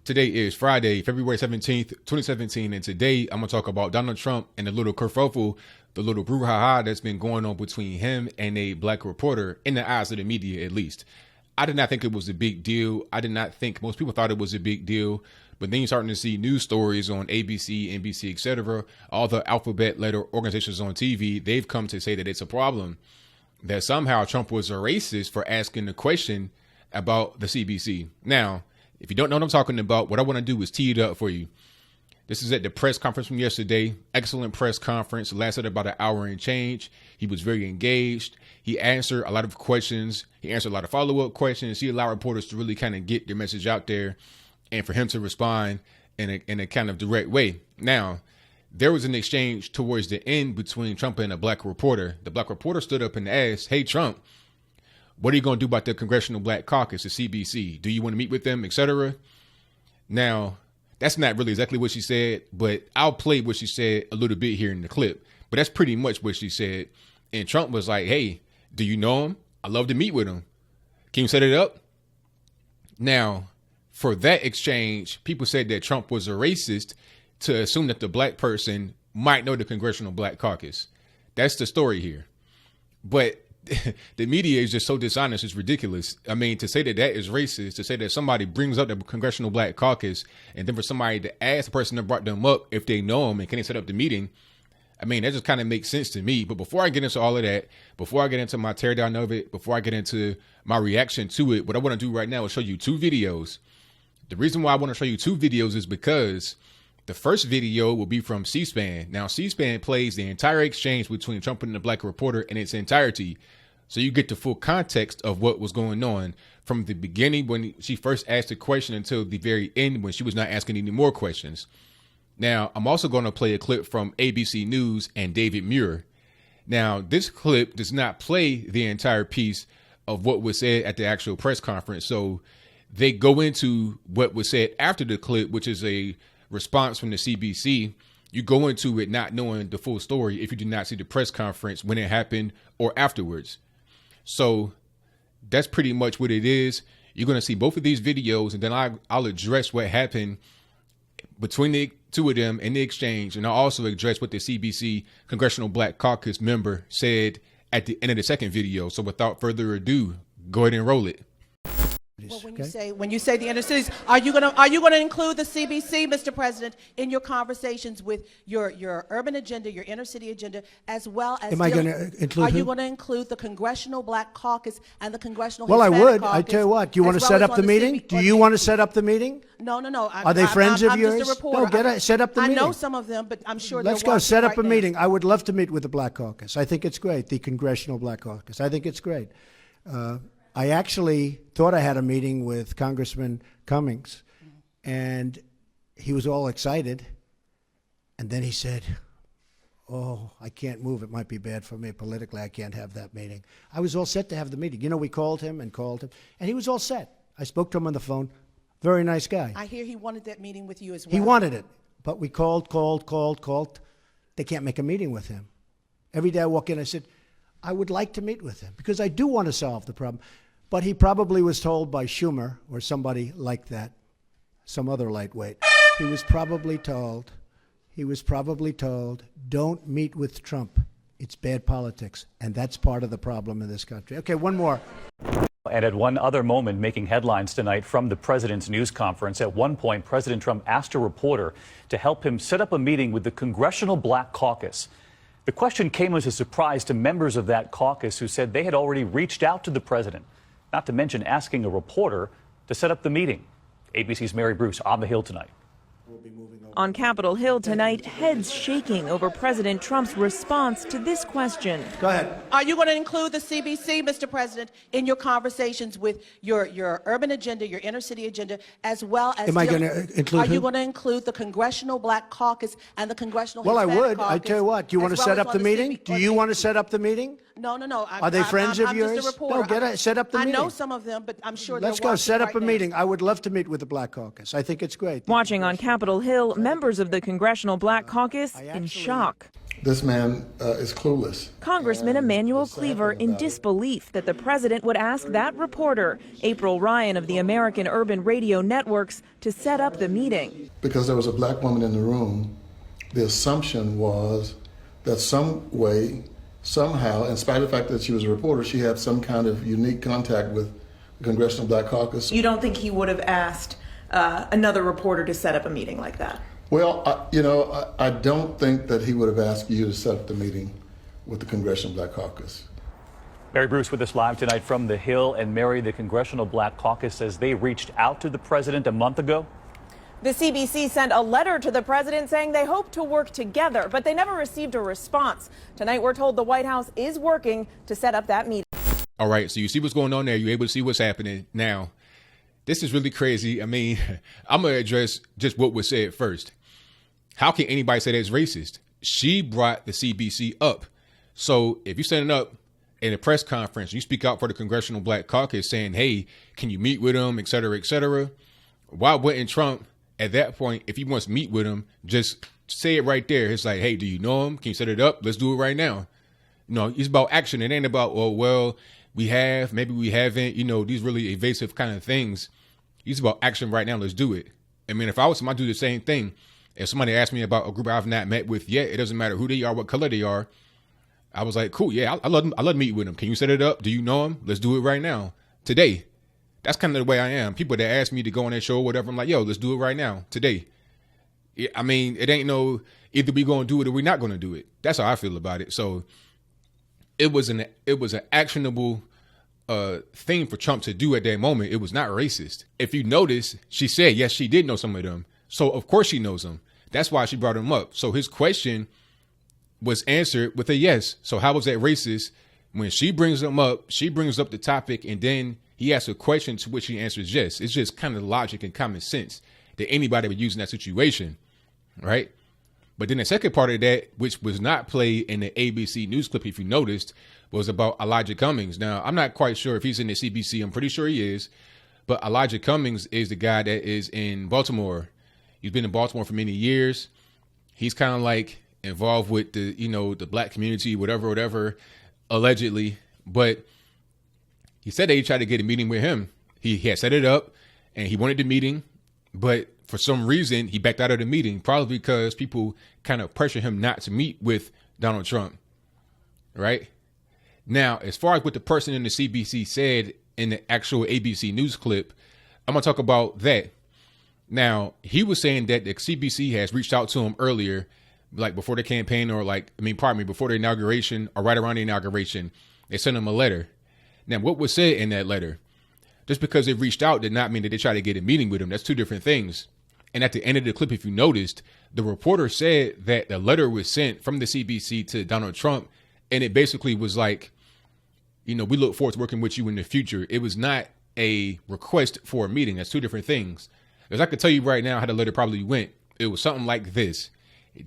Today is Friday, February 17th, 2017, and today I'm going to talk about Donald Trump and the little kerfuffle, the little brouhaha that's been going on between him and a black reporter, in the eyes of the media at least. I did not think it was a big deal. I did not think most people thought it was a big deal. But then you're starting to see news stories on ABC, NBC, etc. All the alphabet letter organizations on TV, they've come to say that it's a problem, that somehow Trump was a racist for asking the question about the CBC. Now, if you don't know what I'm talking about, what I want to do is tee it up for you. This is at the press conference from yesterday. Excellent press conference. Lasted about an hour and change. He was very engaged. He answered a lot of questions. He answered a lot of follow-up questions. He allowed reporters to really kind of get their message out there and for him to respond in a kind of direct way. Now, there was an exchange towards the end between Trump and a black reporter. The black reporter stood up and asked, "Hey, Trump, what are you going to do about the Congressional Black Caucus, the CBC? Do you want to meet with them, etc.?" Now, that's not really exactly what she said, but I'll play what she said a little bit here in the clip. But that's pretty much what she said. And Trump was like, "Hey, do you know him? I'd love to meet with him. Can you set it up?" Now, for that exchange, people said that Trump was a racist to assume that the black person might know the Congressional Black Caucus. That's the story here. But the media is just so dishonest, it's ridiculous. I mean, to say that that is racist, to say that somebody brings up the Congressional Black Caucus, and then for somebody to ask the person that brought them up if they know them and can they set up the meeting, I mean, that just kind of makes sense to me. But before I get into all of that, before I get into my teardown of it, before I get into my reaction to it, what I want to do right now is show you two videos. The reason why I want to show you two videos is because the first video will be from C-SPAN. Now, C-SPAN plays the entire exchange between Trump and the black reporter in its entirety. So you get the full context of what was going on from the beginning when she first asked the question until the very end when she was not asking any more questions. Now, I'm also going to play a clip from ABC News and David Muir. Now, this clip does not play the entire piece of what was said at the actual press conference. So they go into what was said after the clip, which is a response from the CBC. You go into it not knowing the full story if you did not see the press conference when it happened or afterwards. So that's pretty much what it is. You're going to see both of these videos, and then I'll address what happened between the two of them in the exchange. And I'll also address what the CBC Congressional Black Caucus member said at the end of the second video. So without further ado, go ahead and roll it. Well, when you say the inner cities, are you gonna include the CBC, Mr. President, in your conversations with your urban agenda, your inner city agenda, as well as? Am I going to include? Are you going to include the Congressional Black Caucus and the Congressional? Well, Hispanic I would. Caucus, I tell you what. Do you want to set up the meeting? Do you want to set up the meeting? No. Are they friends of yours? I'm just a reporter. No, set up the meeting. I know some of them, but I'm sure. Let's go set up a meeting. I would love to meet with the Black Caucus. I think it's great. The Congressional Black Caucus. I think it's great. I actually thought I had a meeting with Congressman Cummings, and he was all excited. And then he said, "Oh, I can't move. It might be bad for me politically. I can't have that meeting." I was all set to have the meeting. You know, we called him, and he was all set. I spoke to him on the phone. Very nice guy. I hear he wanted that meeting with you as well. He wanted it, but we called. They can't make a meeting with him. Every day I walk in, I said, I would like to meet with him because I do want to solve the problem. But he probably was told by Schumer or somebody like that, some other lightweight. He was probably told, don't meet with Trump. It's bad politics. And that's part of the problem in this country. Okay, one more. And at one other moment making headlines tonight from the president's news conference, at one point, President Trump asked a reporter to help him set up a meeting with the Congressional Black Caucus. The question came as a surprise to members of that caucus who said they had already reached out to the president, not to mention asking a reporter to set up the meeting. ABC's Mary Bruce on the Hill tonight. On Capitol Hill tonight, heads shaking over President Trump's response to this question. Go ahead. Are you going to include the CBC, Mr. President, in your conversations with your urban agenda, your inner city agenda, as well as? Am I going to include? Are you going to include the Congressional Black Caucus and the Congressional? Well, Hispanic I would. Caucus, I tell you what. Do you want to set up the meeting? Do you want to set up the meeting? No. Are they friends of yours? I'm just a reporter. No, set up the meeting. I know some of them, but I'm sure. Let's go set up a meeting. I would love to meet with the Black Caucus. I think it's great. Watching on Capitol Hill, members of the Congressional Black Caucus in shock. this man is clueless. Congressman Emmanuel Cleaver in disbelief that the president would ask that reporter, April Ryan of the American Urban Radio Networks, to set up the meeting. Because there was a black woman in the room, the assumption was that some way, somehow, in spite of the fact that she was a reporter, she had some kind of unique contact with the Congressional Black Caucus. You don't think he would have asked another reporter to set up a meeting like that? Well, I don't think that he would have asked you to set up the meeting with the Congressional Black Caucus. Mary Bruce with us live tonight from the Hill. And Mary, the Congressional Black Caucus says they reached out to the president a month ago. The CBC sent a letter to the president saying they hope to work together, but they never received a response. Tonight, we're told the White House is working to set up that meeting. All right, so you see what's going on there. You're able to see what's happening. Now, this is really crazy. I mean, I'm going to address just what was said first. How can anybody say that's racist? She brought the CBC up. So if you're standing up in a press conference, you speak out for the Congressional Black Caucus saying, hey, can you meet with them, et cetera, et cetera? Why wouldn't Trump at that point, if he wants to meet with him, just say it right there? It's like, hey, do you know him? Can you set it up? Let's do it right now. No, it's about action. It ain't about, oh, well, we have, maybe we haven't, these really evasive kind of things. It's about action right now. Let's do it. I mean, if I was somebody, I'd do the same thing. If somebody asked me about a group I've not met with yet, it doesn't matter who they are, what color they are. I was like, cool, yeah, I love to meet with them. Can you set it up? Do you know them? Let's do it right now, today. That's kind of the way I am. People that ask me to go on their show or whatever, I'm like, yo, let's do it right now, today. I mean, it ain't no either we going to do it or we're not going to do it. That's how I feel about it. So it was an actionable thing for Trump to do at that moment. It was not racist. If you notice, she said, yes, she did know some of them. So of course she knows them. That's why she brought him up. So his question was answered with a yes. So how was that racist? When she brings him up, she brings up the topic and then he asks a question to which he answers yes. It's just kind of logic and common sense that anybody would use in that situation, right? But then the second part of that, which was not played in the ABC news clip, if you noticed, was about Elijah Cummings. Now, I'm not quite sure if he's in the CBC. I'm pretty sure he is. But Elijah Cummings is the guy that is in Baltimore. He's been in Baltimore for many years. He's kind of like involved with the, the black community, whatever, allegedly. But he said that he tried to get a meeting with him. He had set it up and he wanted the meeting. But for some reason, he backed out of the meeting, probably because people kind of pressure him not to meet with Donald Trump. Right now, as far as what the person in the CBC said in the actual ABC news clip, I'm going to talk about that. Now, he was saying that the CBC has reached out to him earlier, like before the campaign before the inauguration or right around the inauguration. They sent him a letter. Now, what was said in that letter? Just because they reached out did not mean that they tried to get a meeting with him. That's two different things. And at the end of the clip, if you noticed, the reporter said that the letter was sent from the CBC to Donald Trump. And it basically was like, we look forward to working with you in the future. It was not a request for a meeting. That's two different things. Because I can tell you right now how the letter probably went. It was something like this.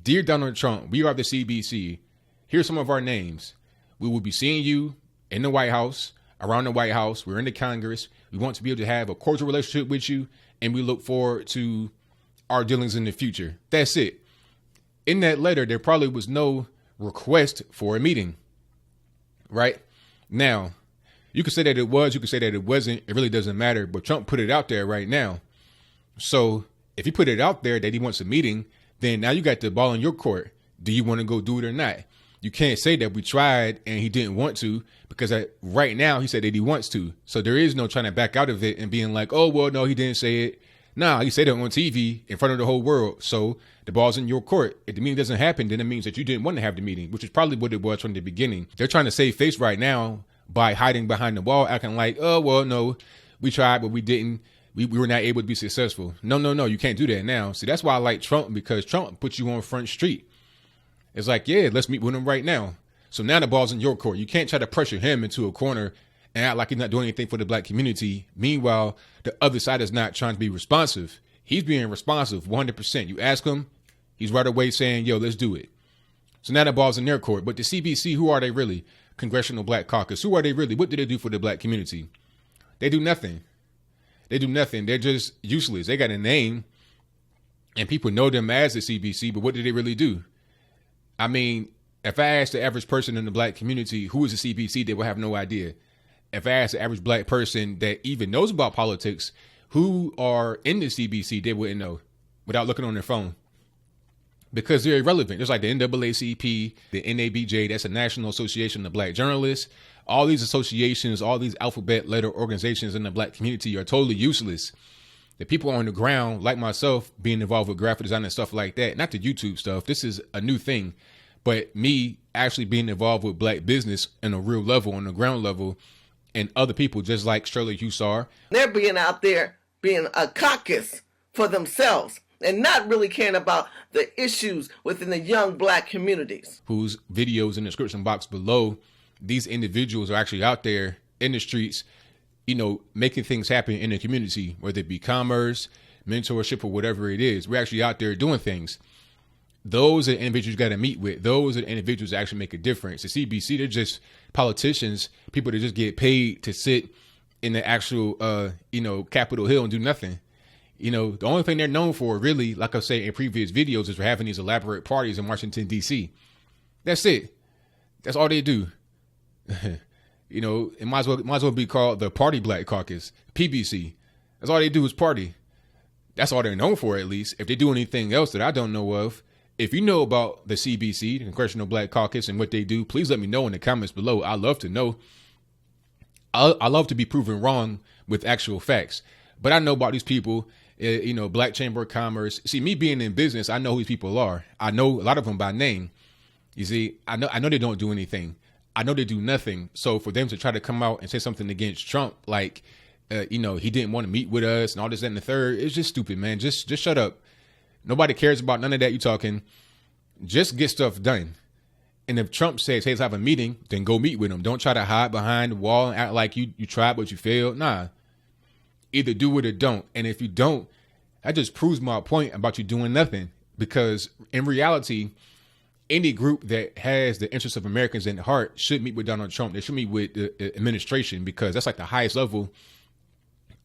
Dear Donald Trump, we are the CBC. Here's some of our names. We will be seeing you in the White House, around the White House. We're in the Congress. We want to be able to have a cordial relationship with you. And we look forward to our dealings in the future. That's it. In that letter, there probably was no request for a meeting. Right? Now, you could say that it was. You could say that it wasn't. It really doesn't matter. But Trump put it out there right now. So if he put it out there that he wants a meeting, then now you got the ball in your court. Do you want to go do it or not? You can't say that we tried and he didn't want to, because right now he said that he wants to. So there is no trying to back out of it and being like, oh, well, no, he didn't say it. Nah, he said it on TV in front of the whole world. So the ball's in your court. If the meeting doesn't happen, then it means that you didn't want to have the meeting, which is probably what it was from the beginning. They're trying to save face right now by hiding behind the wall, acting like, oh, well, no, we tried, but we didn't. We were not able to be successful. No, you can't do that now. See, that's why I like Trump, because Trump puts you on Front Street. It's like, yeah, let's meet with him right now. So now the ball's in your court. You can't try to pressure him into a corner and act like he's not doing anything for the black community. Meanwhile, the other side is not trying to be responsive. He's being responsive 100%. You ask him, he's right away saying, yo, let's do it. So now the ball's in their court. But the CBC, who are they really? Congressional Black Caucus. Who are they really? What do they do for the black community? They do nothing. They do nothing. They're just useless. They got a name and people know them as the CBC, but what do they really do? I mean, If I asked the average person in the black community who is the CBC, they would have no idea. If I asked the average black person that even knows about politics who are in the CBC, they wouldn't know without looking on their phone. Because they're irrelevant. Just like the NAACP, the NABJ, that's a National Association of Black Journalists. All these associations, all these alphabet letter organizations in the black community are totally useless. The people on the ground, like myself, being involved with graphic design and stuff like that, not the YouTube stuff, this is a new thing. But me actually being involved with black business on a real level, on the ground level, and other people just like Shirley Hussar. They're being out there being a caucus for themselves and not really caring about the issues within the young black communities. Whose videos in the description box below, these individuals are actually out there in the streets, you know, making things happen in the community, whether it be commerce, mentorship, or whatever it is. We're actually out there doing things. Those are the individuals you got to meet with. Those are the individuals that actually make a difference. The CBC, they're just politicians, people that just get paid to sit in the actual, Capitol Hill and do nothing. You know, the only thing they're known for, really, like I say in previous videos, is for having these elaborate parties in Washington, D.C. That's it. That's all they do. You know, it might as well be called the Party Black Caucus, PBC. That's all they do is party. That's all they're known for, at least. If they do anything else that I don't know of, if you know about the CBC, the Congressional Black Caucus, and what they do, please let me know in the comments below. I love to know. I love to be proven wrong with actual facts. But I know about these people, Black Chamber of Commerce. See, me being in business, I know who these people are. I know a lot of them by name. You see, I know they don't do anything. I know they do nothing. So for them to try to come out and say something against Trump, like, he didn't want to meet with us and all this, that, and the third, it's just stupid, man. Just shut up. Nobody cares about none of that you talking. Just get stuff done. And if Trump says, hey, let's have a meeting, then go meet with him. Don't try to hide behind the wall and act like you tried but you failed. Nah. Either do it or don't. And if you don't, that just proves my point about you doing nothing. Because in reality, any group that has the interests of Americans in heart should meet with Donald Trump. They should meet with the administration, because that's like the highest level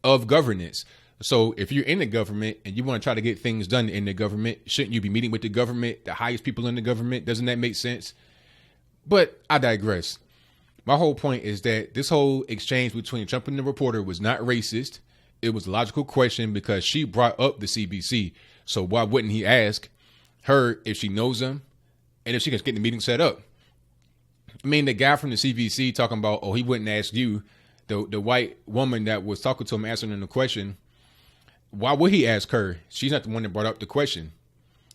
of governance. So if you're in the government and you want to try to get things done in the government, shouldn't you be meeting with the government, the highest people in the government? Doesn't that make sense? But I digress. My whole point is that this whole exchange between Trump and the reporter was not racist. It was a logical question because she brought up the CBC. So why wouldn't he ask her if she knows them and if she can get the meeting set up? I mean, the guy from the CBC talking about, he wouldn't ask you, the white woman that was talking to him, answering the question. Why would he ask her? She's not the one that brought up the question.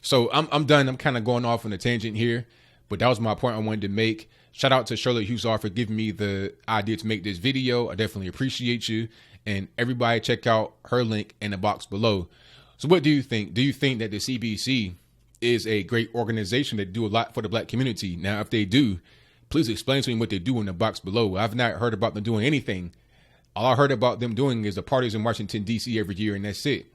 So I'm done. I'm kind of going off on a tangent here, but that was my point I wanted to make. Shout out to Shirley Hussar for giving me the idea to make this video. I definitely appreciate you. And everybody check out her link in the box below. So what do you think? Do you think that the CBC is a great organization that do a lot for the black community? Now, if they do, please explain to me what they do in the box below. I've not heard about them doing anything. All I heard about them doing is the parties in Washington, D.C. every year, and that's it.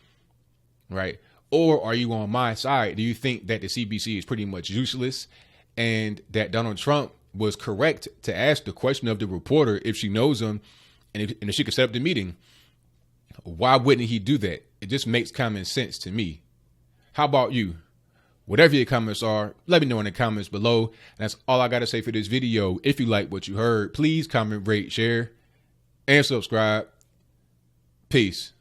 Right? Or are you on my side? Do you think that the CBC is pretty much useless and that Donald Trump was correct to ask the question of the reporter if she knows him and if she could set up the meeting? Why wouldn't he do that? It just makes common sense to me. How about you? Whatever your comments are, let me know in the comments below. That's all I got to say for this video. If you like what you heard, please comment, rate, share, and subscribe. Peace.